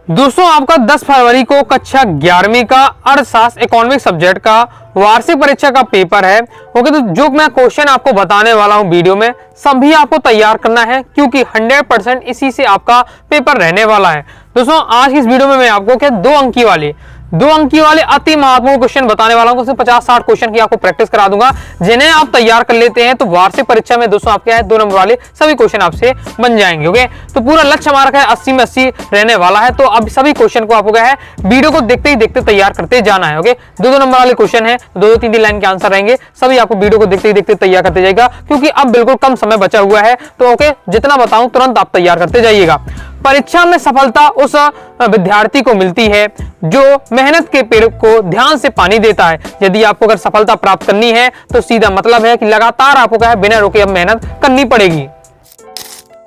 दोस्तों आपका 10 फरवरी को कक्षा 11वीं का अर्थशास्त्र इकोनॉमिक सब्जेक्ट का वार्षिक परीक्षा का पेपर है। ओके, तो जो मैं क्वेश्चन आपको बताने वाला हूं वीडियो में सभी आपको तैयार करना है क्योंकि 100% इसी से आपका पेपर रहने वाला है। दोस्तों आज की इस वीडियो में मैं आपको क्या दो अंकी वाले अति महत्वपूर्ण क्वेश्चन बताने वाला हूं। 50-60 क्वेश्चन की आपको प्रैक्टिस करा दूंगा, जिन्हें आप तैयार कर लेते हैं तो वार्षिक परीक्षा में दोस्तों आपके 2 नंबर वाले सभी क्वेश्चन आपसे बन जाएंगे। ओके, तो पूरा लक्ष्य हमारा क्या है 80 में 80 रहने वाला है। तो अब सभी क्वेश्चन को आपको क्या है वीडियो को देखते ही देखते तैयार करते जाना है। ओके, 2 नंबर वाले क्वेश्चन है, 2-3 लाइन के आंसर रहेंगे, सभी आपको वीडियो को देखते ही देखते तैयार करते जाएगा क्योंकि अब बिल्कुल कम समय बचा हुआ है। तो ओके, जितना बताऊं तुरंत आप तैयार करते जाइएगा। परीक्षा में सफलता उस विद्यार्थी को मिलती है जो मेहनत के पेड़ को ध्यान से पानी देता है। यदि आपको अगर सफलता प्राप्त करनी है तो सीधा मतलब है कि लगातार आपको क्या है बिना रुके अब मेहनत करनी पड़ेगी।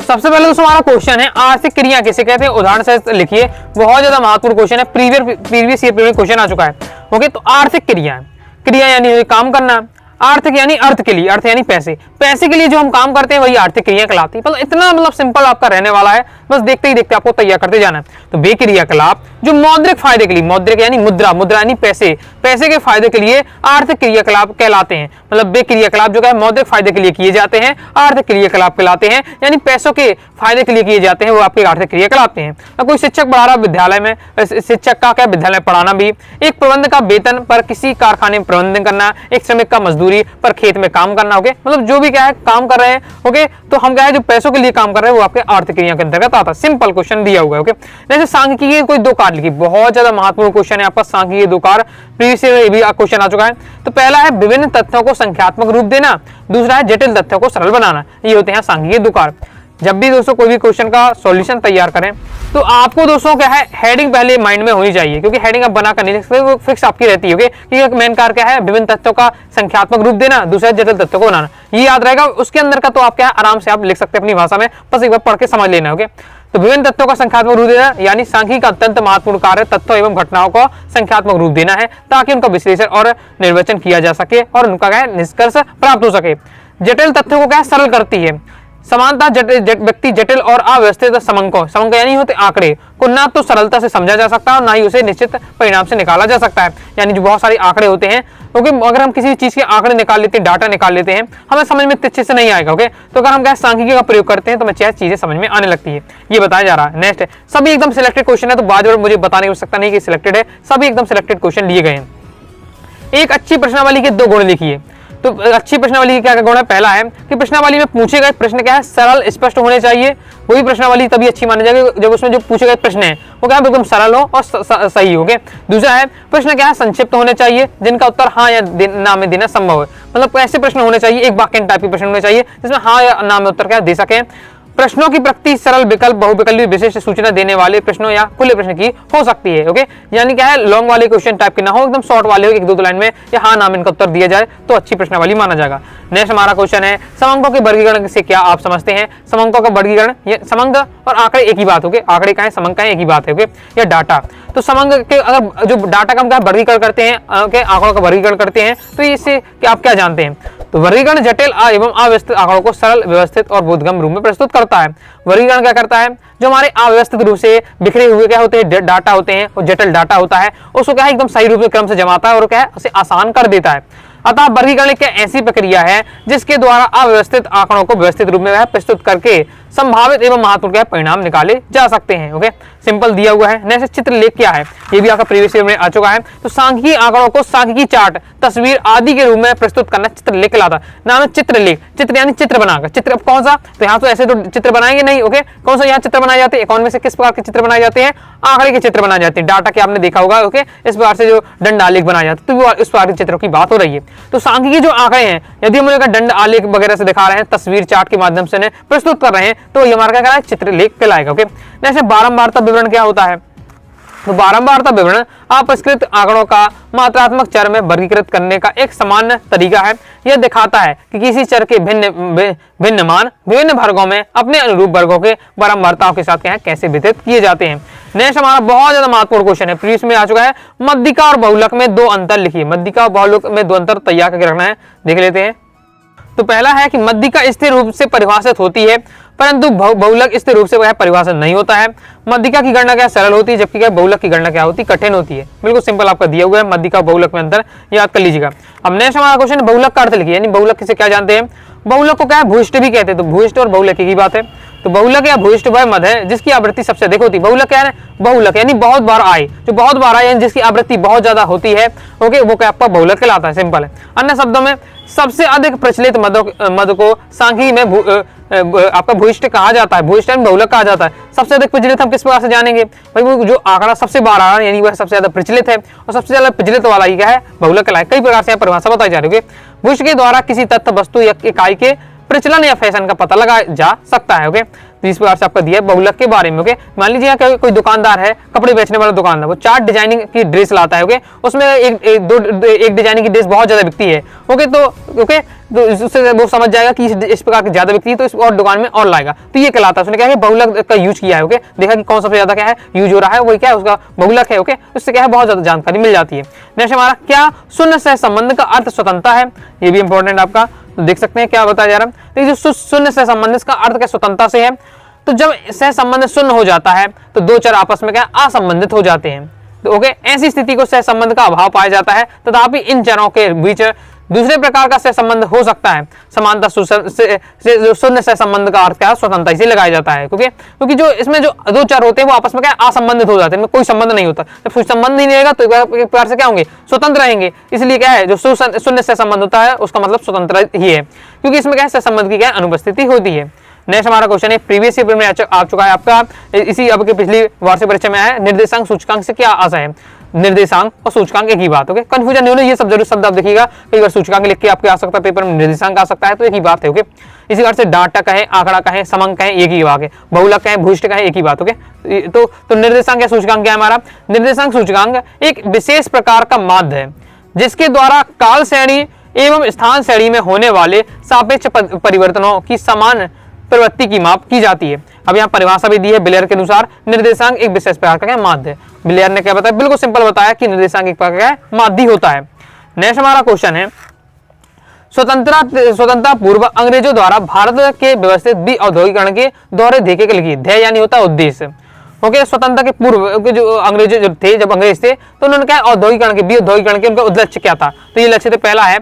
सबसे पहले दोस्तों हमारा क्वेश्चन है आर्थिक क्रिया किसे कहते हैं, उदाहरण से लिखिए। बहुत ज्यादा महत्वपूर्ण क्वेश्चन है, प्रीवियस ईयर में क्वेश्चन आ चुका है। ओके, तो आर्थिक क्रिया यानी काम करना, आर्थिक यानी अर्थ के लिए, अर्थ यानी पैसे के लिए जो हम काम करते हैं वही आर्थिक क्रिया कहलाती है। इतना सिंपल आपका रहने वाला है, बस देखते ही देखते आपको तैयार करते जाना है। तो बे क्रियाकलाप जो मौद्रिक फायदे के लिए, मौद्रिक यानी मुद्रा यानी पैसे के फायदे के लिए आर्थिक क्रियाकलाप कहलाते हैं। बे क्रियाकलाप जो है मौद्रिक फायदे के लिए किए जाते हैं आर्थिक क्रियाकलाप कहलाते हैं, यानी पैसों के फायदे के लिए किए जाते हैं वो आपके आर्थिक क्रिया कहलाते हैं। अब कोई शिक्षक पढ़ा रहा विद्यालय में, शिक्षक का क्या विद्यालय पढ़ाना भी, एक प्रबंधक का वेतन पर किसी कारखाने में प्रबंधन करना, एक श्रमिक का मजदूरी पर खेत में काम करना। ओके, जो भी क्या है काम कर रहे हैं। ओके, तो हम क्या है जो पैसों के लिए काम कर रहे हैं वो आपके आर्थिक क्रिया के अंतर्गत आता है। सिंपल क्वेश्चन दिया हुआ है। ओके, जैसे सांख्यिकी के कोई 2 कार्य लिखी, बहुत ज्यादा महत्वपूर्ण क्वेश्चन है आपका सांख्यिकी 2 कार्य, प्रीवियस ईयर में भी क्वेश्चन आ चुका है। तो पहला है विभिन्न तथ्यों को संख्यात्मक रूप देना, दूसरा है जटिल तथ्यों को सरल बनाना। ये होते हैं सांख्यिकी 2 कार्य। जब भी दोस्तों कोई भी क्वेश्चन का सॉल्यूशन तैयार करें तो आपको दोस्तों क्या है हेडिंग पहले माइंड में होनी चाहिए, क्योंकि हेडिंग आप बना कर नहीं लिख सकते, वो फिक्स आपकी रहती है। क्योंकि मेन कार्य क्या है विभिन्न तथ्यों का संख्यात्मक रूप देना, दूसरा जटिल तथ्यों को बनाना, ये याद रहेगा। उसके अंदर का तो आप क्या है आराम से आप लिख सकते हैं अपनी भाषा में, बस एक बार पढ़ के समझ लेना। ओके, तो विभिन्न तथ्यों का संख्यात्मक रूप देना यानी सांख्यिकी का अत्यंत महत्वपूर्ण कार्य तथ्यों एवं घटनाओं को संख्यात्मक रूप देना है ताकि उनका विश्लेषण और निर्वचन किया जा सके और उनका क्या है निष्कर्ष प्राप्त हो सके। जटिल तथ्यों को क्या है सरल करती है। समानता व्यक्ति जटिल और अव्यवस्थित समंक यानी होते आंकड़े को ना तो सरलता से समझा जा सकता है और ना ही उसे निश्चित परिणाम से निकाला जा सकता है। यानी जो बहुत सारे आंकड़े होते हैं, क्योंकि अगर हम किसी चीज के आंकड़े निकाल लेते हैं, डाटा निकाल लेते हैं, हमें समझ में अच्छे से नहीं आएगा। ओके, तो अगर हम क्या सांख्यिकी का प्रयोग करते हैं तो हमें चीजें समझ में आने लगती है। ये बताया जा रहा है। नेक्स्ट सभी एकदम सिलेक्टेड क्वेश्चन है, तो बार बार मुझे बताने की आवश्यकता नहीं कि सिलेक्टेड है, सभी एकदम सिलेक्टेड क्वेश्चन लिए गए हैं। एक अच्छी प्रश्नावली के 2 गुण लिखिए। तो अच्छी प्रश्नावली क्या गुण है, पहला है कि प्रश्नावली में पूछे गए प्रश्न क्या है सरल स्पष्ट होने चाहिए। वही प्रश्नावली तभी अच्छी मानी जाएगी जब उसमें जो पूछे गए प्रश्न है वो क्या बिल्कुल सरल हो और सही हो। दूसरा है प्रश्न क्या है संक्षिप्त होने चाहिए जिनका उत्तर हाँ या ना में देना संभव है। ऐसे प्रश्न होने चाहिए, एक वाक्य टाइप के प्रश्न होने चाहिए जिसमें हाँ या ना में उत्तर क्या दे सके। प्रश्नों की प्रकृति सरल, विकल्प, बहुविकल्पी, विशिष्ट सूचना देने वाले प्रश्नों या खुले प्रश्न की हो सकती है। ओके, यानी क्या है लॉन्ग वाले क्वेश्चन टाइप के ना हो, एकदम शॉर्ट वाले हो, 1-2 लाइन में या हाँ नाम इनका उत्तर दिया जाए तो अच्छी प्रश्नावली माना जाएगा। नेक्स्ट हमारा क्वेश्चन है समंकों के वर्गीकरण से क्या आप समझते हैं। समंकों का वर्गीकरण, ये समंक और आंकड़े एक ही बात। ओके, आंकड़े का है समंक का एक ही बात है। ओके, या डाटा, तो समंक के अगर जो डाटा का हम वर्गीकरण करते हैं, आंकड़ों का वर्गीकरण करते हैं, तो इससे आप क्या जानते हैं। तो वर्गीकरण जटिल एवं अव्यवस्थित आंकड़ों को सरल, व्यवस्थित और बोधगम्य रूप में प्रस्तुत करता है। वर्गीकरण क्या करता है, जो हमारे अव्यवस्थित रूप से बिखरे हुए क्या होते हैं डाटा होते हैं और जटिल डाटा होता है उसको क्या है एकदम सही रूप में क्रम से जमाता है और क्या है उसे आसान कर देता है। अतः वर्गीकरण एक ऐसी प्रक्रिया है जिसके द्वारा अव्यवस्थित आंकड़ों को व्यवस्थित रूप में प्रस्तुत करके संभावित एवं महत्वपूर्ण परिणाम निकाले जा सकते हैं। ओके, सिंपल दिया हुआ है। नेक्स्ट चित्रलेख क्या है, ये भी आपका प्रीवियस ईयर में आ चुका है। तो सांख्यिकी आंकड़ों को सांख्यिकी चार्ट, तस्वीर आदि के रूप में प्रस्तुत करना चित्रलेख कहलाता है। नाम है चित्रलेख, चित्र यानी चित्र बनाकर। चित्र कौन सा, तो यहाँ तो ऐसे तो चित्र बनाएंगे नहीं। ओके, कौन सा यहाँ चित्र बनाए जाते हैं, अकाउंट में से किस प्रकार के चित्र बनाए जाते हैं, आंकड़े के चित्र बनाए जाते हैं। डाटा के आपने देखा होगा। ओके, इस प्रकार से जो दंड आलेख बनाए जाते हैं तो इस प्रकार के चित्रों की बात हो रही है। तो सांख्यिकी जो आंकड़े हैं यदि हम उनका दंड आलेख वगैरह से दिखा रहे हैं, तस्वीर चार्ट के माध्यम से प्रस्तुत कर रहे हैं तो ये हमारा क्या चित्रलेख कहलाएगा। ओके, जैसे बारंबारता विवरण क्या होता है, तो बारंबारता विवरण अपरिष्कृत आंकड़ों का मात्रात्मक चर में वर्गीकृत करने का एक सामान्य तरीका है। यह दिखाता है कि किसी चर के भिन्न मान विभिन्न वर्गों में अपने अनुरूप वर्गों के बारंबारताओं के साथ क्या है कैसे वितरित किए जाते हैं। नेक्स्ट हमारा बहुत ज्यादा महत्वपूर्ण क्वेश्चन है, प्रीवियस में आ चुका है। मध्यिका और बहुलक में 2 अंतर लिखिए। मध्यिका और बहुलक में 2 अंतर तैयार करके रखना है, देख लेते हैं। तो पहला है कि मध्यिका स्थिर रूप से परिभाषित होती है, परंतु बहुलक स्थिर रूप से वह परिभाषित नहीं होता है। मध्यिका की गणना क्या सरल होती है, जबकि क्या बहुलक की गणना क्या होती है, कठिन होती है। बिल्कुल सिंपल आपका दिया हुआ है, मध्यिका बहुलक में अंतर याद कर लीजिएगा। अब नेक्स्ट हमारा क्वेश्चन बहुलक का अर्थ लिखिए, यानी बहुलक से क्या जानते हैं। बहुलक को क्या है, भूयिष्ठ भी कहते हैं, तो भूयिष्ठ और बहुलक की बात है। तो बहुलक या भूयिष्ठ वह मद है जिसकी आवृत्ति सबसे अधिक होती है। बहुलक क्या है, बहुलक यानी बहुत बार आए, जो बहुत बार आए जिसकी आवृत्ति बहुत ज्यादा होती है, ओके, वो क्या आपका बहुलक कहलाता है। सिंपल है। अन्य शब्दों में सबसे अधिक प्रचलित मद को सांख्यिकी में आपका भूयिष्ठ कहा जाता है, भूयिष्ठ बहुलक कहा जाता है। सबसे अधिक प्रचलित हम किस प्रकार से जानेंगे भाई, वो जो आंकड़ा सबसे बार आ रहा है यानी वह सबसे ज्यादा प्रचलित है, और सबसे ज्यादा प्रचलित वाला ही क्या है, बहुलक कहलाता है। कई प्रकार से परिभाषा बताई जा रही है। भूयिष्ठ के द्वारा किसी तत्व, वस्तु या इकाई के प्रचलन या फैशन का पता लगाया जा सकता है। ओके, इस प्रकार से आपका दिया है बहुलक के बारे में। ओके, मान लीजिए कोई दुकानदार है, कपड़े बेचने वाला दुकानदार, वो 4 डिजाइनिंग की ड्रेस लाता है। ओके, उसमें एक डिजाइनिंग की ड्रेस बहुत ज्यादा बिकती है। ओके, तो उससे वो समझ जाएगा कि इस प्रकार की ज्यादा बिकती है, तो इस और दुकान में और लाएगा, तो ये कहलाता है। उसने क्या है, बहुलक का यूज किया है। ओके, देखा कि कौन सबसे ज्यादा क्या है यूज हो रहा है, वही क्या है उसका बहुलक है। ओके, उससे क्या है बहुत ज्यादा जानकारी मिल जाती है। नेक्स्ट हमारा, क्या शून्य सह संबंध का अर्थ स्वतंत्रता है, ये भी इंपॉर्टेंट आपका, तो देख सकते हैं क्या बताया जा रहा है। तो जो शून्य सह संबंध का अर्थ क्या स्वतंत्रता से है, तो जब सह संबंध शून्य हो जाता है तो दो चर आपस में क्या असंबंधित हो जाते हैं। तो ओके, ऐसी स्थिति को सह संबंध का अभाव पाया जाता है, तथापि इन चरों के बीच दूसरे प्रकार का सह संबंध हो सकता है। समानता जो शून्य सह संबंध का अर्थ क्या है, स्वतंत्रता इसे लगाया जाता है। क्योंकि जो इसमें जो दो चर होते हैं वो आपस में क्या असंबंधित हो जाते हैं, कोई संबंध नहीं होता। जब कोई संबंध नहीं रहेगा तो एक प्रकार से क्या होंगे, स्वतंत्र रहेंगे। इसलिए क्या है, जो शून्य सह संबंध होता है उसका मतलब स्वतंत्र ही है, क्योंकि इसमें क्या है, सह संबंध की क्या अनुपस्थिति होती है। नेक्स्ट हमारा क्वेश्चन है, प्रीवियस ईयर में आ चुका है आपका, इसी अब के पिछली वार्षिक परीक्षा में आया, निर्देशांक सूचकांक से क्या आशा है। निर्देशांक और सूचकांक एक ही बात। ओके, कंफ्यूजन नहीं होना, ये सब जरूर शब्द आप देखिएगा, कई बार सूचकांक लिख के आपके आ सकता है पेपर में, निर्देशांक आ सकता है, तो एक ही बात है। ओके, इसी प्रकार से डाटा कहें, आंकड़ा कहें, समंक कहें, एक ही बात है। बहुलक कहें, भूयिष्ठ कहें, एक ही बात। ओके, तो निर्देशांक या सूचकांक क्या है हमारा, निर्देशांक सूचकांक एक विशेष प्रकार का माध्य है जिसके द्वारा काल श्रेणी एवं स्थान श्रेणी में होने वाले सापेक्ष परिवर्तनों की समान प्रवृत्ति की माप की जाती है। अब यहाँ परिभाषा भी दी है बिलेयर के अनुसार, निर्देशांक एक विशेष प्रकार का क्या माध्य है। बिलेयर ने क्या बताया, बिल्कुल सिंपल बताया कि निर्देशांक एक प्रकार का माध्य होता है। नेक्स्ट हमारा क्वेश्चन है, स्वतंत्रता पूर्व अंग्रेजों द्वारा भारत के व्यवस्थित औद्योगिकरण के दौरे देखे के लिए ध्येय यानी होता है उद्देश्य। ओके, स्वतंत्रता के पूर्व जो अंग्रेज जो थे, जब अंग्रेज थे तो उन्होंने क्या औद्योगिकरण के औद्योगिकरण के उनका लक्ष्य क्या था, तो ये लक्ष्य पहला है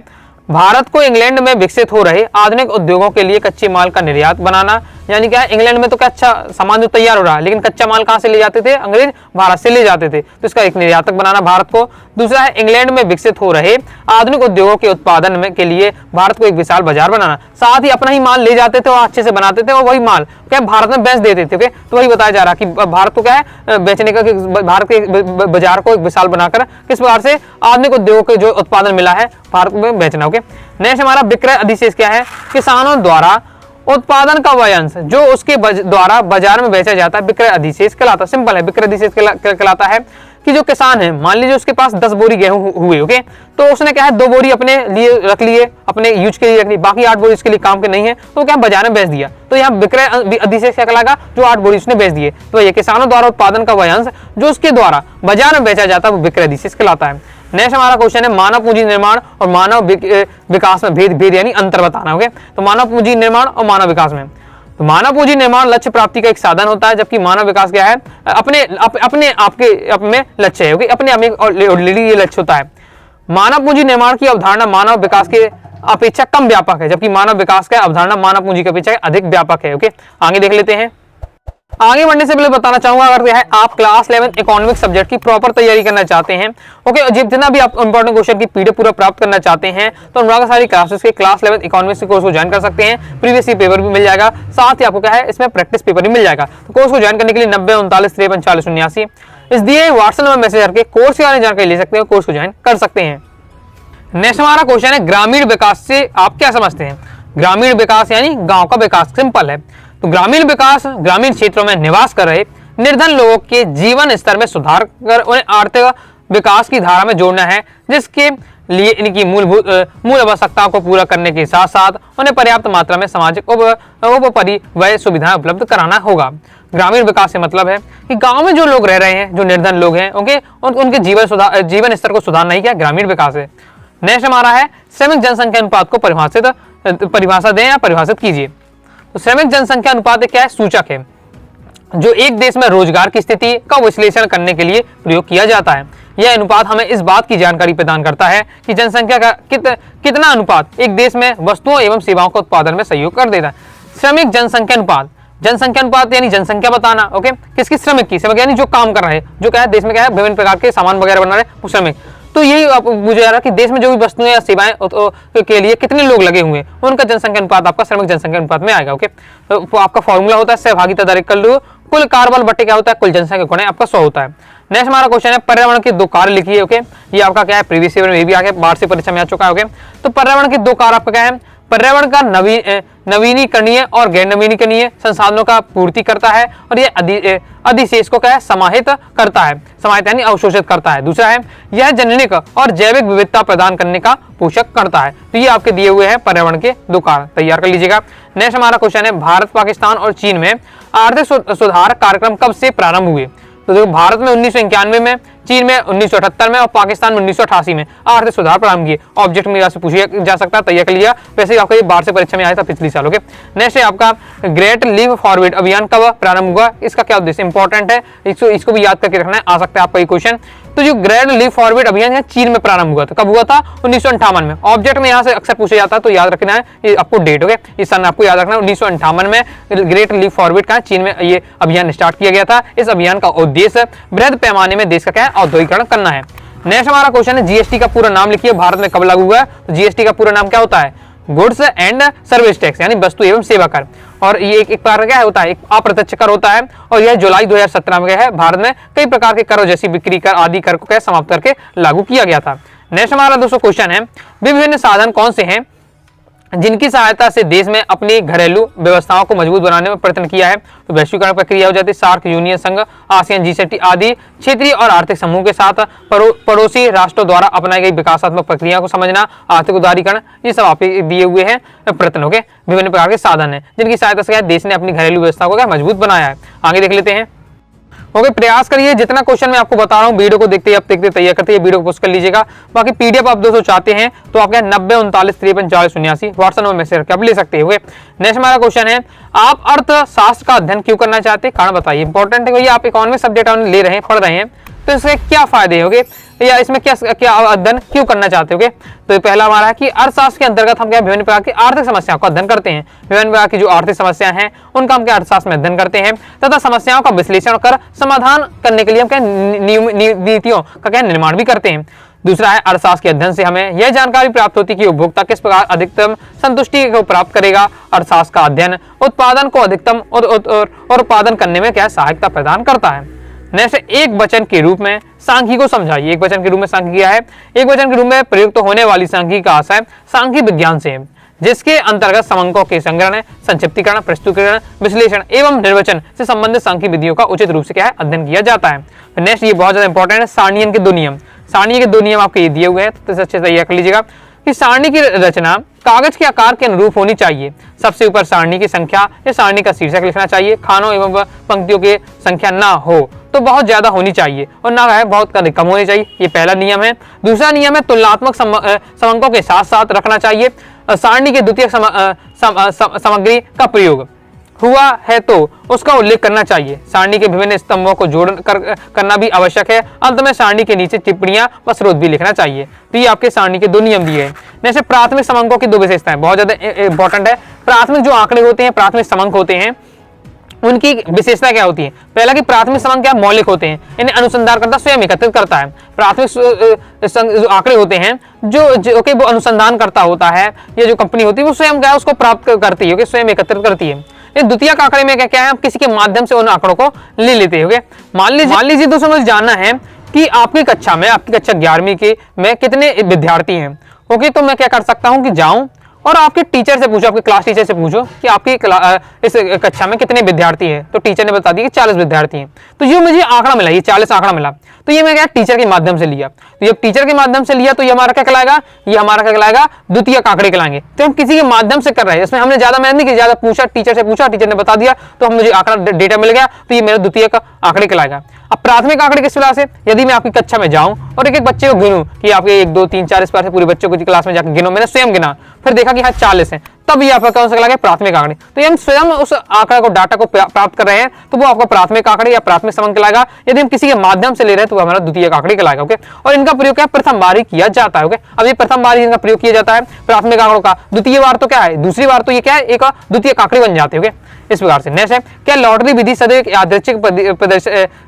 भारत को इंग्लैंड में विकसित हो रहे आधुनिक उद्योगों के लिए कच्चे माल का निर्यात बनाना। यानी क्या, इंग्लैंड में तो क्या अच्छा सामान जो तैयार हो रहा है, लेकिन कच्चा माल कहां से ले जाते थे, अंग्रेज भारत से ले जाते थे, तो इसका एक निर्यातक बनाना भारत को। दूसरा है इंग्लैंड में विकसित हो रहे आधुनिक उद्योगों के उत्पादन में के लिए भारत को एक विशाल बाजार बनाना। साथ ही अपना ही माल ले जाते थे और अच्छे से बनाते थे और वही माल क्या भारत में बेच देते थे। तो वही बताया जा रहा कि भारत को क्या है बेचने का, भारत के बाजार को एक विशाल बनाकर किस प्रकार से आधुनिक उद्योगों के जो उत्पादन मिला है भारत में बेचना। ओके, नेक्स्ट हमारा विक्रय अधिशेष क्या है, किसानों द्वारा उत्पादन का वह अंश जो उसके द्वारा बाजार में बेचा जाता है विक्रय अधिशेष कहलाता है। सिंपल है, विक्रय अधिशेष कहलाता है कि जो किसान है, मान लीजिए उसके पास 10 बोरी गेहूं हुए। ओके, तो उसने क्या है 2 बोरी अपने लिए रख लिए, अपने यूज के लिए रख ली, बाकी 8 बोरी उसके लिए काम के नहीं है, तो क्या बाजार में बेच दिया, तो यहाँ विक्रय अधिशेष क्या कहलाएगा, जो 8 बोरी उसने बेच दिए। तो ये किसानों द्वारा उत्पादन का वह अंश जो उसके द्वारा बाजार में बेचा जाता है वो विक्रय अधिशेष कहलाता है। नेक्स्ट हमारा क्वेश्चन है, मानव पूंजी निर्माण और मानव विकास में भेद यानी अंतर बताना। ओके, तो मानव पूंजी निर्माण और मानव विकास में, तो मानव पूंजी निर्माण लक्ष्य प्राप्ति का एक साधन होता है, जबकि मानव विकास क्या है, अपने आप में लक्ष्य है। ओके, अपने आप में ऑलरेडी ये लक्ष्य होता है। मानव पूंजी निर्माण की अवधारणा मानव विकास के अपेक्षा कम व्यापक है, जबकि मानव विकास का अवधारणा मानव पूंजी की अपेक्षा अधिक व्यापक है। ओके, आगे देख लेते हैं। आगे बढ़ने से पहले बताना चाहूंगा, अगर यह है आप क्लास 11 इकोनॉमिक सब्जेक्ट की प्रॉपर तैयारी करना चाहते हैं, ओके, जितना भी आप इंपॉर्टेंट क्वेश्चन की पीडीएफ पूरा प्राप्त करना चाहते हैं, तो अनुराग सारी क्लासेस के क्लास 11 इकोनॉमिक्स के कोर्स को ज्वाइन कर सकते हैं। प्रीवियस ईयर पेपर भी मिल जाएगा, साथ ही आपको क्या है इसमें प्रैक्टिस पेपर भी मिल जाएगा। तो कोर्स को ज्वाइन करने के लिए 90 39 53 40 79 इस दिए व्हाट्सएप नंबर मैसेज करके कोर्स के बारे में जानकारी ले सकते हैं, कोर्स को ज्वाइन कर सकते हैं। नेक्स्ट हमारा क्वेश्चन है, ग्रामीण विकास से आप क्या समझते हैं। ग्रामीण विकास यानी गांव का विकास, सिंपल है। तो ग्रामीण विकास ग्रामीण क्षेत्रों में निवास कर रहे निर्धन लोगों के जीवन स्तर में सुधार कर उन्हें आर्थिक विकास की धारा में जोड़ना है, जिसके लिए इनकी मूल आवश्यकताओं को पूरा करने के साथ साथ उन्हें पर्याप्त मात्रा में सामाजिक उपरिव्यय सुविधाएं उपलब्ध कराना होगा। ग्रामीण विकास से मतलब है कि गांव में जो लोग रह रहे हैं, जो निर्धन लोग हैं, उनके जीवन स्तर को सुधारना ही क्या ग्रामीण विकास है। नेक्स्ट हमारा है, श्रमिक जनसंख्या अनुपात को परिभाषा दें या परिभाषित कीजिए। तो श्रमिक जनसंख्या अनुपात क्या है, सूचक है जो एक देश में रोजगार की स्थिति का विश्लेषण करने के लिए प्रयोग किया जाता है। यह अनुपात हमें इस बात की जानकारी प्रदान करता है कि जनसंख्या का कितना अनुपात एक देश में वस्तुओं एवं सेवाओं के उत्पादन में सहयोग कर देता है। श्रमिक जनसंख्या अनुपात, जनसंख्या अनुपात यानी जनसंख्या बताना, ओके, किसकी, श्रमिक की, श्रमिक यानी जो काम कर रहे हैं, जो क्या है देश में क्या है विभिन्न प्रकार के सामान वगैरह बना रहे हैं, वो श्रमिक। तो यही आप मुझे आ रहा कि देश में जो भी वस्तुएं या सेवाएं के लिए कितने लोग लगे हुए हैं उनका जनसंख्या अनुपात आपका श्रमिक जनसंख्या अनुपात में आएगा। ओके, तो आपका फॉर्मूला होता है सहभागिता दर कुल कार्यबल बटे क्या होता है, कुल जनसंख्या गुणे आपका 100 होता है। नेक्स्ट हमारा क्वेश्चन है पर्यावरण के दो कार्य लिखिए। ओके, ये आपका क्या है प्रीवियस ईयर में भी आ गया, वार्षिक परीक्षा में आ चुका है। ओके, तो पर्यावरण के दो कार्य आपका क्या है, पर्यावरण का नवीनीकरणीय और गैर नवीनीकरणीय संसाधनों का पूर्ति करता है और ये अधिशेष को क्या है समाहित करता है, समाहित यानी अवशोषित करता है। दूसरा है यह जननिक और जैविक विविधता प्रदान करने का पोषक करता है। तो ये आपके दिए हुए हैं पर्यावरण के दो कार्य, तैयार कर लीजिएगा। नेक्स्ट हमारा क्वेश्चन है भारत, पाकिस्तान और चीन में आर्थिक सुधार कार्यक्रम कब से प्रारंभ हुए। तो देखो भारत में 1991 में, चीन में 1978 में और पाकिस्तान में 1988 में आर्थिक सुधार प्रारंभ किए। ऑब्जेक्ट में से पूछा जा सकता है, तैयार कर लिया। वैसे ही आपका ये वार्षिक परीक्षा में आया था पिछले साल। ओके, नेक्स्ट है आपका ग्रेट लीप फॉरवर्ड अभियान कब प्रारंभ हुआ, इसका क्या उद्देश्य, इंपॉर्टेंट है, इसको भी याद करके रखना है, आ सकता है आपका ये क्वेश्चन। तो जो ग्रेट लीप फॉरवर्ड अभियान चीन में प्रारंभ हुआ था, कब हुआ था, 1958 में। ऑब्जेक्ट में यहाँ से अक्सर पूछा जाता है तो याद रखना है ये आपको डेट। ओके, इस सन आपको याद रखना है, 1958 में ग्रेट लीप फॉरवर्ड का चीन में ये अभियान स्टार्ट किया गया था। इस अभियान का उद्देश्य बृहद पैमाने में देश का क्या है औद्योगिकरण करना है। नेक्स्ट हमारा क्वेश्चन है जीएसटी का पूरा नाम लिखिए, भारत में कब लागू हुआ है। तो जीएसटी का पूरा नाम क्या होता है, गुड्स एंड सर्विस टैक्स यानी वस्तु एवं सेवा कर। और ये एक प्रकार क्या होता है, एक अप्रत्यक्ष कर होता है और यह जुलाई 2017 में है भारत में कई प्रकार के करों जैसी बिक्री कर आदि कर को क्या समाप्त करके लागू किया गया था। नेक्स्ट हमारा दोस्तों क्वेश्चन है विभिन्न साधन कौन से हैं जिनकी सहायता से देश में अपनी घरेलू व्यवस्थाओं को मजबूत बनाने में प्रयत्न किया है। तो वैश्वीकरण प्रक्रिया हो जाती है, सार्क, यूनियन संघ, आसियान, G20 आदि क्षेत्रीय और आर्थिक समूह के साथ पड़ोसी राष्ट्रों द्वारा अपनाई गई विकासात्मक प्रक्रिया को समझना, आर्थिक उदारीकरण, ये सब आप दिए हुए हैं प्रयत्न। के विभिन्न प्रकार के साधन है जिनकी सहायता से देश ने अपनी घरेलू व्यवस्था को क्या मजबूत बनाया है। आगे देख लेते हैं। ओके, प्रयास करिए जितना क्वेश्चन मैं आपको बता रहा हूँ वीडियो को देखते आप देखते तैयार करते वीडियो को पोस्ट कर लीजिएगा। बाकी पीडीएफ आप दोस्तों चाहते हैं तो आप क्या 90 39 53 40 79 व्हाट्सएप नंबर मैसेज करके आप ले सकते हो। नेक्स्ट हमारा क्वेश्चन है आप अर्थशास्त्र का अध्ययन क्यों करना चाहते हैं, कारण बताइए। इंपॉर्टेंट है भैया, आप इकोनॉमिक सब्जेक्ट ले रहे हैं, पढ़ रहे हैं तो इससे क्या फायदे होंगे या इसमें क्या अध्ययन क्यों करना चाहते होगे। तो पहला हमारा है कि अर्थशास्त्र के अंतर्गत हम क्या विभिन्न प्रकार की आर्थिक समस्याओं का अध्ययन करते हैं। विभिन्न प्रकार की जो आर्थिक समस्याएं हैं उनका हम क्या अर्थशास्त्र में अध्ययन करते हैं तथा समस्याओं का विश्लेषण कर समाधान करने के लिए हम क्या नीतियों का क्या निर्माण भी करते हैं। दूसरा है अर्थशास्त्र के अध्ययन से हमें यह जानकारी प्राप्त होती है कि उपभोक्ता किस प्रकार अधिकतम संतुष्टि को प्राप्त करेगा। अर्थशास्त्र का अध्ययन उत्पादन को अधिकतम और उत्पादन करने में क्या सहायता प्रदान करता है। नेक्स्ट एक वचन के रूप में सांख्यिकी को समझाइए। एक वचन के रूप में सांख्यिकी क्या है, एक वचन के रूप में प्रयुक्त होने वाली सांख्यिकी का आशय सांख्यिकी विज्ञान से है जिसके अंतर्गत समंकों के संग्रहण, संक्षिप्तीकरण, प्रस्तुतीकरण, विश्लेषण एवं निर्वचन से संबंधित सांख्यिकी विधियों का उचित रूप से क्या है अध्ययन किया जाता है। नेक्स्ट ये बहुत ज्यादा इंपॉर्टेंट है सारणियन के दो नियम। सारणी के दो नियम आपके ये दिए हुए हैं तो अच्छे से तैयार कर लीजिएगा कि सारणी की रचना कागज के आकार के अनुरूप होनी चाहिए। सबसे ऊपर सारणी की संख्या या सारणी का शीर्षक लिखना चाहिए। खानों एवं पंक्तियों की संख्या ना हो तो बहुत ज्यादा होनी चाहिए और ना है बहुत कम होनी चाहिए। ये पहला नियम है। दूसरा नियम है तुलनात्मक समंकों के साथ साथ रखना चाहिए। सारणी के द्वितीय सामग्री का प्रयोग हुआ है तो उसका उल्लेख करना चाहिए। सारणी के विभिन्न स्तंभों को करना भी आवश्यक है। अंत में सारणी के नीचे टिप्पणियां व स्रोत भी लिखना चाहिए। तो ये आपके सारणी के दो नियम दिए हैं। जैसे प्राथमिक समंकों की दो विशेषताएं बहुत ज्यादा इंपॉर्टेंट है। प्राथमिक जो आंकड़े होते हैं, प्राथमिक समंक होते हैं, उनकी विशेषता क्या होती है। पहला कि प्राथमिक समंक क्या मौलिक होते हैं, इन्हें अनुसंधानकर्ता स्वयं एकत्रित करता है। प्राथमिक जो आंकड़े होते हैं जो कि वो अनुसंधान करता होता है, ये जो कंपनी होती है वो स्वयं क्या है उसको प्राप्त करती है, स्वयं एकत्रित करती है। द्वितीय आंकड़े में क्या है, हम किसी के माध्यम से उन आंकड़ों को ले लेते हैं। मान लीजिए दोस्तों मुझे जानना है कि आपकी कक्षा में, आपकी कक्षा 11वीं के में कितने विद्यार्थी हैं। ओके, तो मैं क्या कर सकता हूं कि जाऊं और आपके टीचर से पूछो, आपके क्लास टीचर से पूछो कि आपकी इस कक्षा में कितने विद्यार्थी हैं। तो टीचर ने बता दिया कि 40 विद्यार्थी हैं। तो ये मुझे आंकड़ा मिला, ये 40 आंकड़ा मिला। तो ये मैं क्या टीचर के माध्यम से लिया। तो जब टीचर के माध्यम से लिया तो ये हमारा क्या कहलाएगा, ये हमारा क्या कहलाएगा द्वितीय आंकड़े कहलाएंगे। तो हम किसी के माध्यम से कर रहे हैं, इसमें हमने ज्यादा मेहनत नहीं की, ज्यादा पूछा, टीचर से पूछा, टीचर ने बता दिया तो हम मुझे आंकड़ा डेटा मिल गया। तो ये मेरा द्वितीय आंकड़े कहलाएगा। अब प्राथमिक आंकड़े किस तरह से, यदि मैं आपकी कक्षा में जाऊं और एक एक बच्चे को गिनूं कि आपके 1 2 3 4 इस बार से पूरे बच्चों को क्लास में जाकर गिनो, मैंने स्वयं गिना, फिर देखा कि हाँ 40 हैं, तब ये आपका कौन सा कहलाएगा, प्राथमिक आंकड़े। तो ये हम स्वयं उस आंकड़ा को, डाटा को प्राप्त कर रहे हैं तो वो आपका प्राथमिक आंकड़े या प्राथमिक समंक कहलाएगा। यदि हम किसी के माध्यम से ले रहे हैं तो वो हमारा द्वितीयक आंकड़े कहलाएगा। ओके, और इनका प्रयोग क्या प्रथम बार ही किया जाता है। ओके, अब ये प्रथम बार ही इनका प्रयोग किया जाता है प्राथमिक आंकड़ों का। द्वितीय बार तो क्या है, दूसरी बार तो ये क्या है, एक द्वितीयक आंकड़े बन जाते हैं। इस प्रकार से नेक्स्ट है, क्या लॉटरी विधि सदैव यादृच्छिक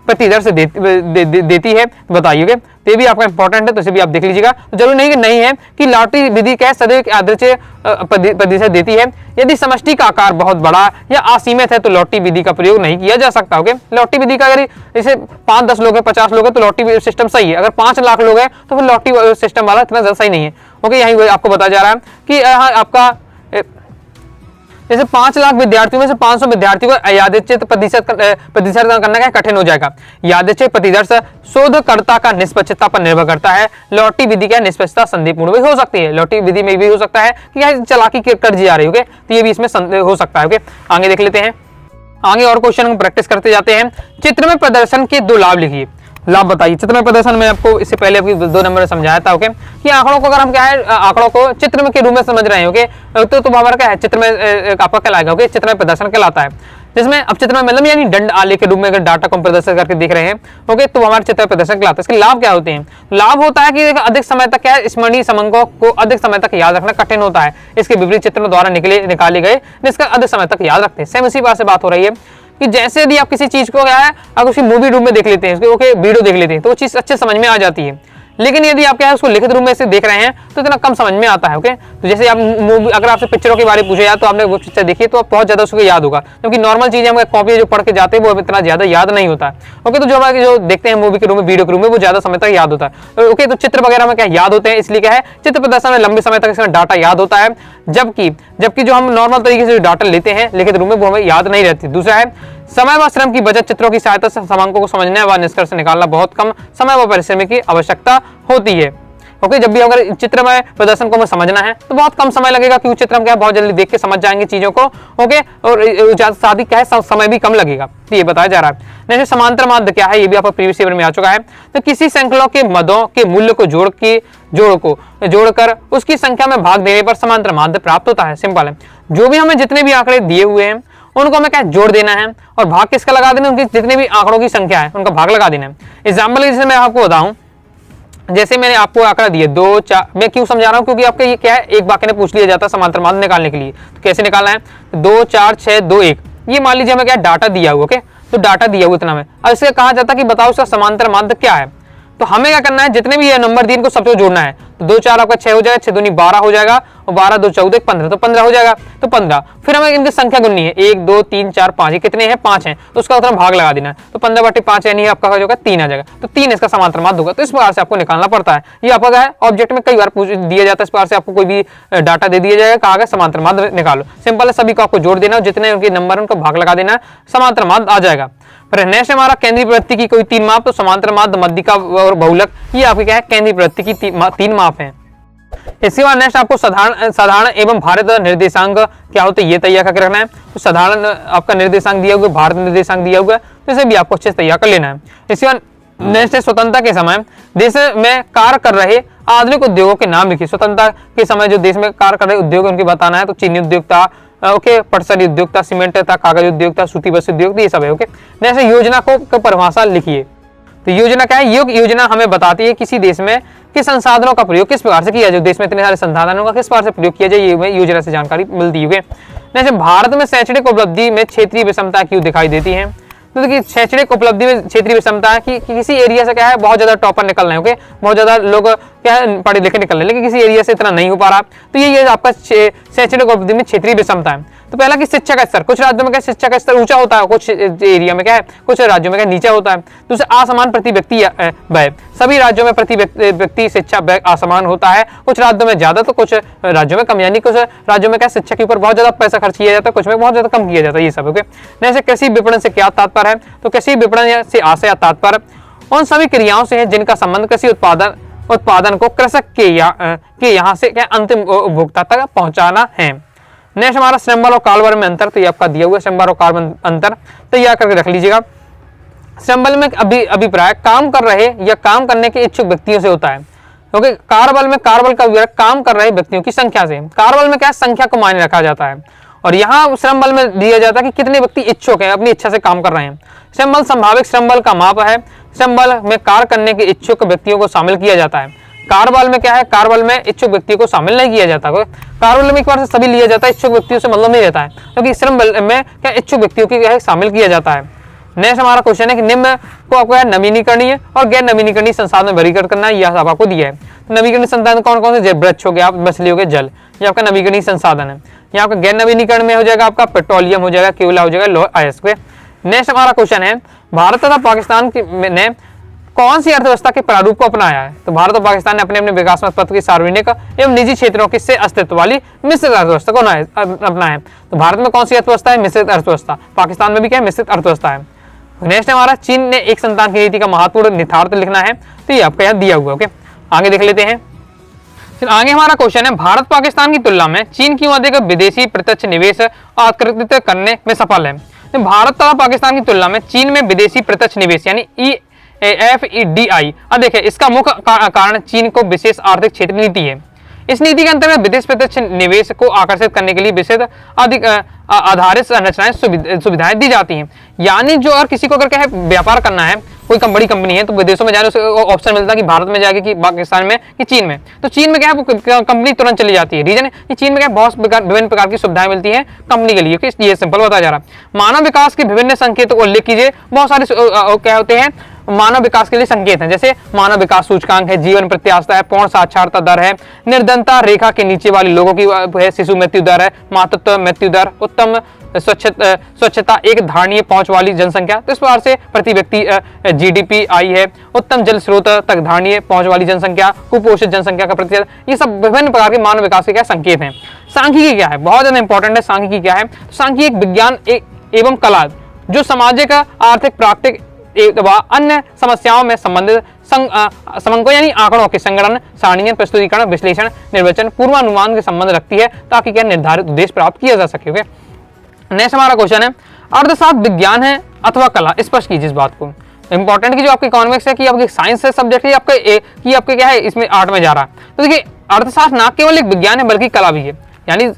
प्रतिदर से देती है, बताइए। तो ये भी आपका इंपॉर्टेंट है, तो इसे भी आप देख लीजिएगा। तो जरूरी नहीं कि नहीं है कि लॉटरी विधि क्या सदैव यादृच्छिक प्रतिशत देती है। यदि समष्टि का आकार बहुत बड़ा या असीमित है तो लॉटरी विधि का प्रयोग नहीं किया जा सकता। ओके, लॉटरी विधि का अगर जैसे 5-10 लोग हैं, 50 लोग हैं तो लॉटरी सिस्टम सही है। अगर 5 लाख लोग हैं तो फिर लॉटरी सिस्टम वाला इतना ज्यादा सही नहीं है। ओके, यही आपको बताया जा रहा है कि आपका जैसे 5 लाख विद्यार्थियों में से 500 विद्यार्थियों को यादृच्छिक प्रतिशत करना क्या कठिन हो जाएगा। यादृच्छिक प्रतिदर्श शोधकर्ता का निष्पक्षता पर निर्भर करता है। लॉटरी विधि क्या निष्पक्षता संदेहपूर्ण भी हो सकती है। लॉटरी विधि में भी हो सकता है कि चालाकी कर जी आ रही है, तो ये भी इसमें संदेह हो सकता है। आगे देख लेते हैं, आगे और क्वेश्चन हम प्रैक्टिस करते जाते हैं। चित्र में प्रदर्शन के 2 लाभ लिखिए। लाभ बताइए। चित्र में प्रदर्शन में आपको इससे पहले आपकी 2 नंबर में समझाया था। ओके, कि आंकड़ों को अगर हम क्या है, आंकड़ों को चित्र में के रूप में समझ रहे हैं। ओके, तो हमारा क्या है, चित्र में आपका कहलाएगा। ओके, चित्र में प्रदर्शन कहलाता है, जिसमें अब चित्र में मतलब यानी दंड आलेख के रूप में अगर डाटा को हम प्रदर्शित करके देख रहे हैं। ओके, तो हमारे चित्र में प्रदर्शन कहलाता है। इसके लाभ क्या होते हैं? लाभ होता है कि अधिक समय तक क्या स्मरणीय समंकों को अधिक समय तक याद रखना कठिन होता है। इसके विपरीत चित्रों द्वारा निकाले गए जिसका अधिक समय तक याद रखते हैं। सेम इसी बात से बात हो रही है कि जैसे यदि आप किसी चीज को क्या है, अगर उसकी मूवी रूप में देख लेते हैं, ओके, वीडियो देख लेते हैं तो वो चीज अच्छे समझ में आ जाती है। लेकिन यदि आप क्या है उसको लिखित रूप में से देख रहे हैं तो इतना कम समझ में आता है। ओके, तो जैसे आप मूवी, अगर आपसे पिक्चरों के बारे में पूछे जाए तो आपने वो पिक्चर देखी तो बहुत ज्यादा उसको याद होगा, क्योंकि नॉर्मल चीजें हम कॉपी जो पढ़ के जाते हैं वो इतना ज्यादा याद नहीं होता है। ओके, तो जो देखते हैं मूवी के रूप में, वीडियो के रूप में, वो ज्यादा समय तक याद होता है। ओके, तो चित्र वगैरह में क्या याद होते हैं, इसलिए क्या है चित्र प्रदर्शन में लंबे समय तक इसमें डाटा याद होता है, जबकि जो हम नॉर्मल तरीके से डाटा लेते हैं लिखित रूप में वो हमें याद नहीं रहती। दूसरा है समय व श्रम की बचत। चित्रों की सहायता से समांकों को समझने व निष्कर्ष निकालना बहुत कम समय व परिश्रम की आवश्यकता होती है। ओके, जब भी अगर चित्र में प्रदर्शन को हमें समझना है तो बहुत कम समय लगेगा, क्योंकि चित्र हम क्या बहुत जल्दी देख के समझ जाएंगे चीजों को। ओके, और साथ क्या है समय भी कम लगेगा, तो ये बताया जा रहा है। जैसे समांतर माध्य क्या है, ये भी आपको प्रीवियस ईयर में आ चुका है। तो किसी श्रृंखला के मदों के मूल्य को जोड़कर उसकी संख्या में भाग देने पर समांतर माध्य प्राप्त होता है। सिंपल है, जो भी हमें जितने भी आंकड़े दिए हुए हैं उनको हमें क्या जोड़ देना है और भाग किसका लगा देना है, उनकी जितने भी आंकड़ों की संख्या है उनका भाग लगा देना है। एग्जाम्पल जैसे मैं आपको बताऊं, जैसे मैंने आपको आंकड़ा दिए 2, 4, मैं क्यों समझा रहा हूं, क्योंकि आपका ये क्या है, एक वाक्य ने पूछ लिया जाता है समांतर माध्य निकालने के लिए। तो कैसे निकालना है, 2, 4, 6, 2, 1, ये मान लीजिए हमें क्या डाटा दिया हुआ। ओके, तो डाटा दिया हुआ इतना में, अब इससे कहा जाता है कि बताओ इसका समांतर माध्य क्या है। तो हमें क्या करना है, जितने भी ये नंबर दिए इनको सबको जोड़ना है। तो 2, 4 आपका 6 हो जाएगा, 6 दूनी 12 हो जाएगा, और 12, 2, 14, 15, तो 15 हो जाएगा। तो 15 फिर हमें इनकी संख्या गुननी है, 1, 2, 3, 4, 5, ये कितने हैं, 5 हैं, तो उसका उतना भाग लगा देना है। तो 15/5 यानी आपका जो होगा 3 आ जाएगा, तो 3 इसका समांतर माध्य होगा। तो इस प्रकार से आपको निकालना पड़ता है। ये आपका है ऑब्जेक्ट में कई बार पूछ दिया जाता है, इस प्रकार से आपको कोई भी डाटा दे दिया जाएगा, कहा गया समांतर माध्य निकालो। सिंपल है, सभी को आपको जोड़ देना, जितने उनके नंबर उनको भाग लगा देना, समांतर माध्य आ जाएगा। नेक्स्ट हमारा केंद्रीय प्रवृत्ति की कोई 3 माप, तो समांतर माध्य, मध्यिका और बहुलक, ये आपके क्या है केंद्रीय प्रवृत्ति की 3 माप हैं। इसके बाद नेक्स्ट आपको साधारण एवं भारित निर्देशांक क्या होते हैं ये तैयार करके रखना है। तो साधारण आपका निर्देशांक दिया हुआ, भारित निर्देशांक दिया हुआ है, तो इसे भी आपको अच्छे से तैयार कर लेना है। इसके बाद नेक्स्ट है स्वतंत्रता के समय देश में कार्य कर रहे आधुनिक उद्योगों के नाम लिखिए। स्वतंत्रता के समय जो देश में कार्य कर रहे उद्योग उनके बताना है। तो चीनी उद्योग था, ओके, पटसनी उद्योग था, सीमेंट था, कागज उद्योग था, सूती वस्त्र उद्योग, ये सब है। ओके, जैसे योजना को परिभाषा लिखिए। तो योजना क्या है, योजना हमें बताती है किसी देश में किस संसाधनों का प्रयोग किस प्रकार से किया जाए, जो देश में इतने सारे संसाधनों का किस प्रकार से प्रयोग किया जाए, ये योजना से जानकारी मिलती है। जैसे भारत में शैक्षणिक उपलब्धि में क्षेत्रीय विषमता क्यों दिखाई देती है। तो देखिए शैक्षणिक उपलब्धि में क्षेत्रीय विषमता है कि किसी एरिया से क्या है बहुत ज्यादा टॉपर निकल रहे हैं। ओके, बहुत ज्यादा लोग क्या है पढ़े लिखे निकल रहे हैं, लेकिन किसी एरिया से इतना नहीं हो पा रहा। तो ये आपका शैक्षणिक उपलब्धि में क्षेत्रीय विषमता है। तो पहला कि शिक्षा का स्तर, कुछ राज्यों में क्या शिक्षा का स्तर ऊंचा होता है, कुछ एरिया में क्या है, कुछ राज्यों में क्या नीचा होता है। दूसरा असमान प्रति व्यक्ति व्यय, सभी राज्यों में प्रति व्यक्ति शिक्षा व्यय असमान होता है, कुछ राज्यों में ज्यादा तो कुछ राज्यों में कम, यानी कुछ राज्यों में क्या शिक्षा के ऊपर बहुत ज्यादा पैसा खर्च किया जाता है, कुछ में बहुत ज्यादा कम किया जाता है, ये सब। ओके, जैसे कृषि विपणन से क्या तात्पर्य है, तो कृषि विपणन से आशय या तात्पर्य उन सभी क्रियाओं से है जिनका संबंध कृषि उत्पादन को कृषक के यहाँ से क्या अंतिम उपभोक्ता तक पहुंचाना है। नेक्स्ट हमारा श्रम बल और कालबल में अंतर, तो ये आपका दिया हुआ श्रम बल और कालबल अंतर तैयार करके रख लीजिएगा। श्रम बल में अभिप्राय काम कर रहे या काम करने के इच्छुक व्यक्तियों से होता है। क्योंकि कारबल में कारबल का विवरण काम कर रहे व्यक्तियों की संख्या से, कारबल में क्या है, संख्या को मायने रखा जाता है। और यहाँ श्रम बल में दिया जाता है कि कितने व्यक्ति इच्छुक हैं, अपनी इच्छा से काम कर रहे हैं। श्रम बल संभावित श्रम बल का माप है। श्रम बल में कार्य करने के इच्छुक व्यक्तियों को शामिल किया जाता है। कारबल में क्या है, कारबल में इच्छुक व्यक्तियों को शामिल नहीं किया जाता। कारबल में एक बार से सभी लिया जाता है, इच्छुक व्यक्तियों से मतलब नहीं रहता है, क्योंकि श्रम बल में क्या इच्छुक व्यक्तियों की शामिल किया जाता है। नेक्स्ट हमारा क्वेश्चन है कि निम्न को आपको नवीनीकरणीय और गैर नवीनीकरणीय संसाधन में वर्गीकृत करना है, यह सब आपको दिया है। तो नवीकरणीय संसाधन कौन कौन से, वृक्ष हो गया, मछली हो गया, जल, ये आपका नवीकरणीय संसाधन है। यहाँ आपका गैर नवीनीकरण में हो जाएगा आपका पेट्रोलियम हो जाएगा, कोयला हो जाएगा, लौह अयस्क। नेक्स्ट हमारा क्वेश्चन है भारत तथा पाकिस्तान ने कौन सी अर्थव्यवस्था के प्रारूप को अपनाया है। तो भारत और पाकिस्तान ने अपने अपने विकासात्मक पथ की सार्वजनिक एवं निजी क्षेत्रों के से अस्तित्व वाली मिश्रित अर्थव्यवस्था को अपनाया है। तो भारत में कौन सी अर्थव्यवस्था है, मिश्रित अर्थव्यवस्था। पाकिस्तान में भी क्या है, मिश्रित अर्थव्यवस्था है। नेक्स्ट हमारा चीन ने एक संतान की नीति का महत्वपूर्ण निहितार्थ लिखना है, तो ये आपका यहाँ दिया हुआ। ओके, आगे देख लेते हैं। फिर आगे हमारा क्वेश्चन है भारत पाकिस्तान की तुलना में चीन क्यों अधिक विदेशी प्रत्यक्ष निवेश आकर्षित करने में सफल है। तो भारत तथा पाकिस्तान की तुलना में चीन में विदेशी प्रत्यक्ष निवेश यानी FDI देखिए, इसका मुख्य कारण चीन को विशेष आर्थिक क्षेत्र नीति है। इस नीति के अंतर्गत विदेश प्रत्यक्ष निवेश को आकर्षित करने के लिए विशेष अधिक आधारित संरचनाएं सुविधाएं दी जाती हैं। यानी जो अगर किसी को अगर क्या है व्यापार करना है, कोई बड़ी कंपनी है, तो विदेशों में जाने उसे ऑप्शन मिलता है कि भारत में जाके कि पाकिस्तान में कि चीन में। तो चीन में क्या है कंपनी तुरंत चली जाती है। रीजन है कि चीन में क्या बहुत विभिन्न प्रकार की सुविधाएं मिलती है कंपनी के लिए, ये सिंपल बताया जा रहा है। मानव विकास के विभिन्न संकेतों को उल्लेख कीजिए। बहुत सारे क्या होते हैं मानव विकास के लिए संकेत हैं, जैसे मानव विकास सूचकांक है, जीवन प्रत्याशा है, पूर्ण साक्षरता दर है, निर्धनता रेखा के नीचे वाले लोगों की है, शिशु मृत्यु दर है, मातृत्व मृत्यु दर, उत्तम स्वच्छता, एक धारणीय पहुंच वाली जनसंख्या। तो इस प्रकार से प्रति व्यक्ति GDP आई है, उत्तम जल स्रोत तक धारणीय पहुंच वाली जनसंख्या, कुपोषित जनसंख्या का प्रतिशत, ये सब विभिन्न प्रकार के मानव विकास के क्या संकेत हैं। सांख्यिकी क्या है, बहुत ज्यादा इंपॉर्टेंट है। सांख्यिकी क्या है, सांख्यिकी एक विज्ञान एवं कला जो सामाजिक, आर्थिक, प्राकृतिक व अन्य समस्याओं में संबंधित समंको यानी आंकड़ों के संगणन, सारणीय, प्रस्तुतिकरण, विश्लेषण, निर्वचन, पूर्वानुमान के संबंध रखती है, ताकि क्या निर्धारित उद्देश्य प्राप्त किया जा सके। नेक्स्ट हमारा क्वेश्चन है अर्थशास्त्र विज्ञान है अथवा कला, स्पष्ट कीजिए इस बात को। इंपॉर्टेंट की जो आपके इकोनॉमिक्स है कि आपकी साइंस है सब्जेक्ट है, आपके क्या है इसमें आर्ट में जा रहा है। तो देखिए अर्थशास्त्र ना केवल एक विज्ञान है बल्कि कला भी है। यानी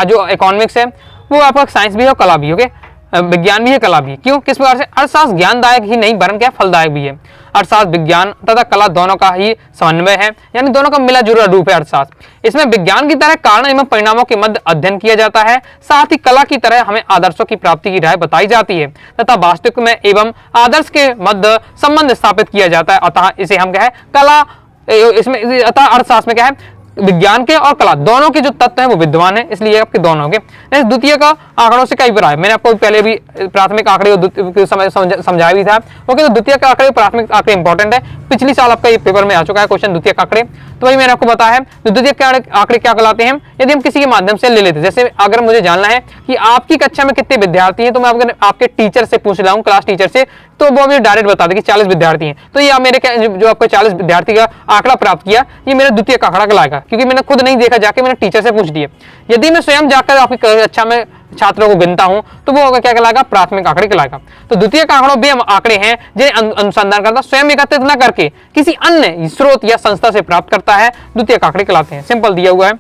जो इकोनॉमिक्स है वो आपका साइंस भी है और कला भी है, विज्ञान भी है, कला भी है। क्यों, किस प्रकार से, अर्थशास्त्र ज्ञानदायक ही नहीं वरन क्या फलदायक भी है। अर्थशास्त्र विज्ञान तथा कला दोनों का ही समन्वय है, यानी दोनों का मिला जुला रूप है अर्थशास्त्र। इसमें विज्ञान की तरह कारण एवं परिणामों के मध्य अध्ययन किया जाता है, साथ ही कला की तरह हमें आदर्शों की प्राप्ति की राह बताई जाती है तथा वास्तविक में एवं आदर्श के मध्य संबंध स्थापित किया जाता है। अतः इसे हम क्या है कला, इसमें अतः अर्थशास्त्र में क्या है विज्ञान के और कला दोनों के जो तत्व हैं वो विद्वान है, इसलिए आपके दोनों के। द्वितीय का आंकड़ों से कई बार मैंने आपको पहले भी प्राथमिक आंकड़े समझाया भी था। ओके, तो द्वितीय का आंकड़े प्राथमिक आंकड़े इंपॉर्टेंट है, पिछली साल आपका ये पेपर में आ चुका है क्वेश्चन द्वितीय का आंकड़े, तो वही मैंने आपको बताया है। तो द्वितीय आंकड़े क्या कहलाते हैं, यदि हम किसी के माध्यम से ले लेते, जैसे अगर मुझे जानना है कि आपकी कक्षा में कितने विद्यार्थी हैं, तो मैं आपके टीचर से पूछ रहा हूँ, क्लास टीचर से, तो वो मुझे डायरेक्ट बता दे कि 40 विद्यार्थी हैं। तो ये मेरे जो आपको 40 विद्यार्थी का आंकड़ा प्राप्त किया, ये मेरा द्वितीय का आंकड़ा कहलाएगा, क्योंकि मैंने खुद नहीं देखा, जाके मैंने टीचर से पूछ लिया। यदि मैं स्वयं जाकर आपकी कक्षा में छात्रों को गिनता हूं तो वो क्या कहलाएगा, प्राथमिक आंकड़े कहलाएगा। तो द्वितीय आंकड़ों भी हम आंकड़े हैं जिन्हें अनुसंधानकर्ता स्वयं एकत्रित न करके किसी अन्य स्रोत या संस्था से प्राप्त करता है, द्वितीय आंकड़े कहलाते हैं। सिंपल दिया हुआ है।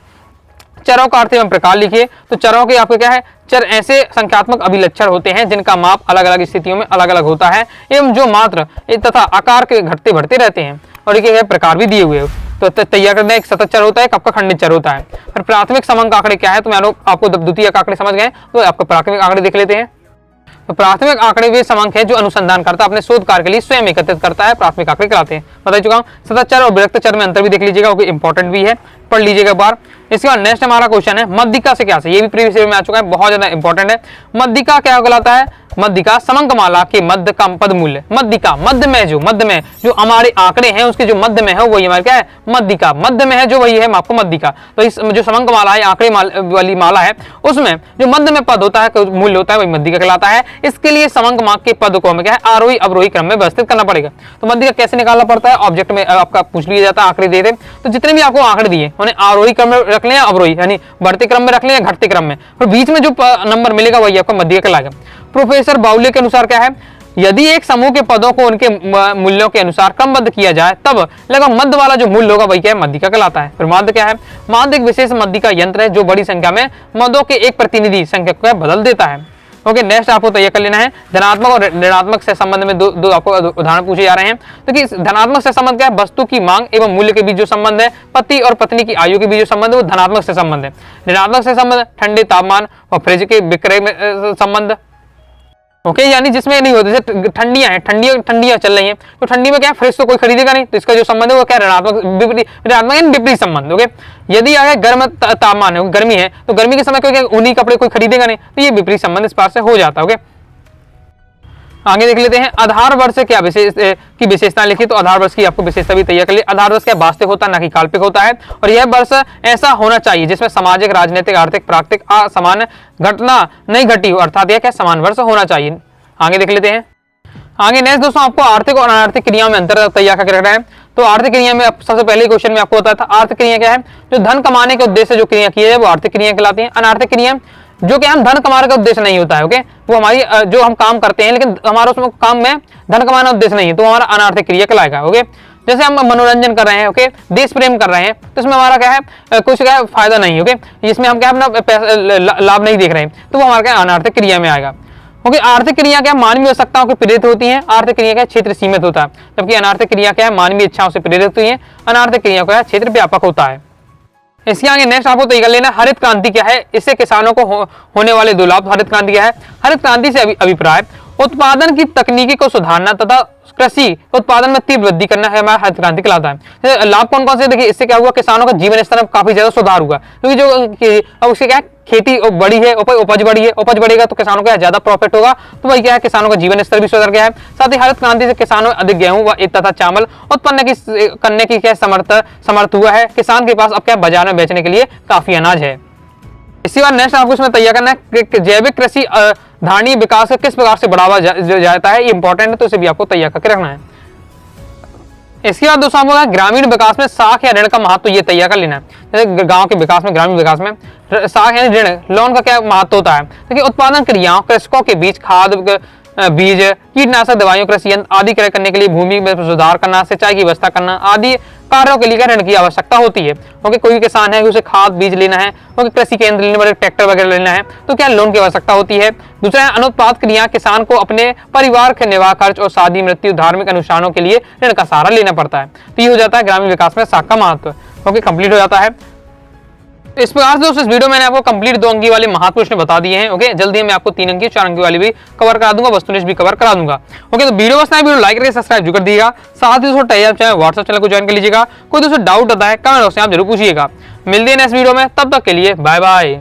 चरों का अर्थ एवं प्रकार लिखिए। तो चरों के आपके क्या है, चर ऐसे संख्यात्मक अभिलक्षण होते हैं जिनका माप अलग अलग स्थितियों में अलग अलग होता है एवं जो मात्र तथा आकार के घटते बढ़ते रहते हैं, और ये प्रकार भी दिए हुए हैं। तो तैयार करना एक सतत चर होता है, आपका खंडित चर होता है। फिर प्राथमिक समंक आंकड़े क्या है, तो मैं आपको द्वितीय आंकड़े समझ गए तो आपको प्राथमिक आंकड़े देख लेते हैं। तो प्राथमिक आंकड़े वे समंक है जो अनुसंधानकर्ता अपने शोध कार्य के लिए स्वयं एकत्रित करता है, प्राथमिक आंकड़े कहलाते हैं। बता चुका हूं। सतत चर और विरक्त चर में अंतर भी देख लीजिएगा, वो इंपॉर्टेंट भी है, पढ़ लीजिएगा एक बार। इसके बाद नेक्स्ट हमारा क्वेश्चन है मध्यिका से क्या से, ये भी प्रीवियस ईयर में आ चुका है, बहुत ज्यादा इंपॉर्टेंट है। मध्यिका क्या कहलाता है, मध्यिका समंकमाला के मध्य का पद मूल्य। मध्यिका मध्य में जो हमारे आंकड़े हैं उसके जो मध्य में है वही हमारे क्या है मध्यिका, मध्य में है जो वही है आपको मध्यिका। तो इस जो समंकमाला है, आंकड़े वाली माला है, उसमें जो मध्य में पद होता है, मूल्य होता है, वही मध्यिका कहलाता है। इसके लिए समंकमाला के पद को हमें क्या है आरोही अवरोही क्रम में व्यवस्थित करना पड़ेगा। तो मध्यिका कैसे निकालना पड़ता है, ऑब्जेक्ट में आपका पूछ लिया जाता है, आंकड़े दे दे, तो जितने भी आपको आंकड़े दिए उन्हें आरोही क्रम में रख लें या अवरोही यानी बढ़ते क्रम में रख लें या घटते क्रम में, और बीच में जो नंबर मिलेगा वही आपका मध्यिका कहलाएगा। प्रोफेसर बाउले के अनुसार क्या है, यदि एक समूह के पदों को उनके मूल्यों के अनुसार क्रमबद्ध किया जाए तब लगभग मध्य वाला जो मूल्य होगा वही क्या है, माध्यिका कहलाता है। फिर माध्य क्या है? माध्य एक विशेष माध्यिका यंत्र है जो बड़ी संख्या में मदों के एक प्रतिनिधि संख्या को बदल देता है। ओके, नेक्स्ट आपको तैयार कर लेना है धनात्मक और ऋणात्मक से संबंध में दो आपको उदाहरण पूछे जा रहे हैं। तो कि धनात्मक से संबंध क्या है? वस्तु की मांग एवं मूल्य के बीच जो संबंध है, पति और पत्नी की आयु के बीच जो संबंध है वो धनात्मक से संबंध है। ऋणात्मक से संबंध ठंडे तापमान और फ्रिज के विक्रय में संबंध। ओके, यानी जिसमें नहीं होता, जैसे ठंडियां हैं, ठंडियां चल रही हैं, तो ठंडी में क्या है, फ्रिज तो कोई खरीदेगा नहीं, तो इसका जो संबंध है वो क्या, ऋणात्मक विपरीत संबंध। ओके, यदि आगे गर्म तापमान है, गर्मी है, तो गर्मी के समय कोई ऊनी कपड़े कोई खरीदेगा नहीं, तो ये विपरीत संबंध इस पार से हो जाता है। ओके, आगे देख लेते हैं आधार वर्ष क्या की विशेषता लिखी। तो आधार वर्ष की आपको विशेषता भी तैयार कर ली। आधार वर्ष क्या वास्तविक होता है, ना कि काल्पनिक होता है, और यह वर्ष ऐसा होना चाहिए जिसमें सामाजिक, राजनीतिक, आर्थिक, प्राकृतिक असमान घटना नहीं घटी हो, अर्थात यह क्या समान वर्ष होना चाहिए। आगे देख लेते हैं। आगे नेक्स्ट दोस्तों आपको आर्थिक और अनार्थिक क्रियाओं में अंतर तैयार करके रखना है। तो आर्थिक क्रिया में सबसे पहले क्वेश्चन में आपको बताया था आर्थिक क्रिया क्या है, जो धन कमाने के उद्देश्य से जो क्रिया की है वो आर्थिक क्रिया कहलाती है। अनार्थिक क्रिया जो कि हम धन कमाने का उद्देश्य नहीं होता है। ओके, वो हमारी जो हम काम करते हैं लेकिन हमारा उसमें काम में धन कमाना उद्देश्य नहीं है, तो हमारा अनार्थिक क्रिया कहलाएगा। ओके, जैसे हम मनोरंजन कर रहे हैं, ओके, देश प्रेम कर रहे हैं, तो इसमें हमारा क्या है, कुछ क्या है, फायदा नहीं। ओके, इसमें हम क्या अपना लाभ नहीं देख रहे हैं, तो वो हमारा क्या अनार्थिक क्रिया में आएगा। ओके, आर्थिक क्रिया क्या मानवीय आवश्यकताओं की प्रेरित होती है, आर्थिक क्रिया क्या क्षेत्र सीमित होता है, जबकि अनार्थिक क्रिया क्या है मानवीय इच्छाओं से प्रेरित होती है, अनार्थिक क्रिया क्या है क्षेत्र व्यापक होता है। इसके आगे नेक्स्ट आपको तय कर लेना हरित क्रांति क्या है, इससे किसानों को होने वाले दो लाभ। हरित क्रांति क्या है? हरित क्रांति से अभिप्राय उत्पादन की तकनीकी को सुधारना तथा कृषि उत्पादन में तीव्र वृद्धि करना है, हमारा हरित क्रांति कहलाता है। लाभ कौन कौन से? देखिए, इससे क्या हुआ, किसानों का जीवन स्तर में काफी ज्यादा सुधार हुआ, क्योंकि जो अब उससे क्या है, खेती बड़ी है, उपज बड़ी है, उपज बढ़ेगा तो किसानों को ज्यादा प्रॉफिट होगा, तो वही क्या है, किसानों का जीवन स्तर भी सुधर गया है। साथ ही हरित क्रांति से किसानों अधिक गेहूं व तथा चावल उत्पन्न करने की क्या समर्थ हुआ है। किसान के पास अब क्या बाजार में बेचने के लिए काफी अनाज है। इसी बार नेक्स्ट आपको इसमें तैयार करना है कि जैविक कृषि धारणीय विकास का किस प्रकार से बढ़ावा जाता है, ये इंपॉर्टेंट है, तो इसे भी आपको तैयार करके रखना है। इसके बाद दोस्तों आपको ग्रामीण विकास में साख या ऋण का महत्व ये तैयार कर लेना है। जैसे गांव के विकास में, ग्रामीण विकास में साख यानी ऋण, लोन का क्या महत्व होता है। देखिए, उत्पादन क्रियाओं, कृषकों के बीच खाद, बीज, कीटनाशक दवाइयों, कृषि यंत्र आदि क्रय करने के लिए भूमि में सुधार करना, सिंचाई की व्यवस्था करना आदि कार्यों के लिए ऋण की आवश्यकता होती है। क्योंकि कोई किसान है कि उसे खाद बीज लेना है, क्योंकि कृषि केंद्र लेने वाले ट्रैक्टर वगैरह लेना है, तो क्या लोन की आवश्यकता होती है। दूसरा है अनुत्पाद क्रिया, किसान को अपने परिवार के निर्वाह खर्च और शादी, मृत्यु, धार्मिक अनुष्ठानों के लिए ऋण का सहारा लेना पड़ता है। तो ये हो जाता है ग्रामीण विकास में साख का महत्व, क्योंकि कंप्लीट हो जाता है। इस प्रकार से दोस्तों इस वीडियो में मैंने आपको कंप्लीट 2 अंकी वाले महत्व प्रश्न बता दिए हैं। ओके, जल्दी मैं आपको 3 अंकी 4 अंकी वाली भी कवर करा दूंगा, वस्तुनिष्ठ भी कवर करा दूंगा। ओके, तो वीडियो पसंद आए वीडियो लाइक करके सब्सक्राइब जरूर कर दीजिएगा। साथ ही दोस्तों टेलीग्राम चैनल, व्हाट्सएप चैनल को ज्वाइन कर लीजिएगा। कोई दोस्तों डाउट आता है कमेंट बॉक्स में आप जरूर पूछिएगा। मिलते हैं नेक्स्ट वीडियो में, तब तक के लिए बाय बाय।